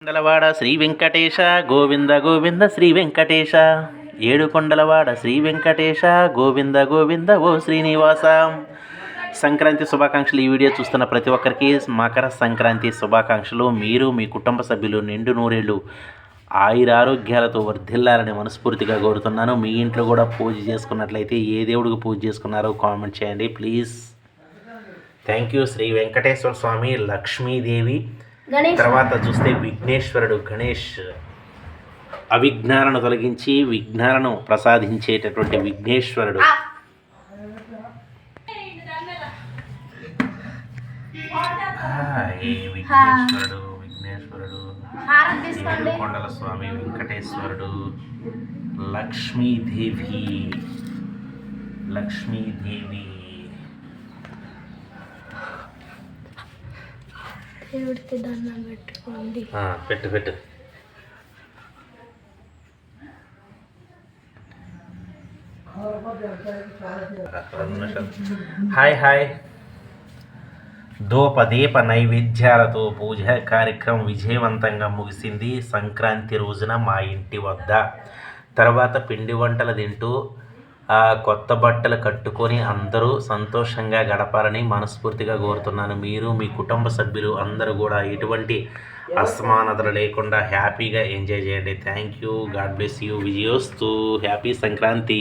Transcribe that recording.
కొండలవాడ శ్రీ వెంకటేశ గోవింద గోవింద శ్రీ వెంకటేశ ఏడుకొండలవాడ శ్రీ వెంకటేశ గోవింద గోవింద ఓ శ్రీనివాస. సంక్రాంతి శుభాకాంక్షలు. ఈ వీడియో చూస్తున్న ప్రతి ఒక్కరికి మకర సంక్రాంతి శుభాకాంక్షలు. మీరు మీ కుటుంబ సభ్యులు నిండు నూరేళ్ళు ఆయురారోగ్యాలతో వర్ధిల్లాలని మనస్ఫూర్తిగా కోరుతున్నాను. మీ ఇంట్లో కూడా పూజ చేసుకున్నట్లయితే ఏ దేవుడికి పూజ చేసుకున్నారో కామెంట్ చేయండి please. Thank you. Sri Venkateswara Swamy, Lakshmidevi, తర్వాత చూస్తే విఘ్నేశ్వరుడు గణేష్, అవిఘ్నాలను తొలగించి విఘ్నాలను ప్రసాదించేటటువంటి విఘ్నేశ్వరుడు. విఘ్నేశ్వరుడు విఘ్నేశ్వరుడు కొండల స్వామి వెంకటేశ్వరుడు, లక్ష్మీదేవి లక్ష్మీదేవి. దేవుడికి దండం పెట్టుకోండి. పెట్టు పెట్టు. Hi hi. దోపదీప నైవేద్యాలతో పూజ కార్యక్రమం విజయవంతంగా ముగిసింది సంక్రాంతి రోజున మా ఇంటి వద్ద. తర్వాత పిండి వంటలు తింటూ కొత్త బట్టలు కట్టుకొని అందరూ సంతోషంగా గడపాలని మనస్ఫూర్తిగా కోరుతున్నాను. మీరు మీ కుటుంబ సభ్యులు అందరూ కూడా ఎటువంటి అసమానతలు లేకుండా హ్యాపీగా ఎంజాయ్ చేయండి. Thank you. God bless you. విజయోస్తు. హ్యాపీ సంక్రాంతి.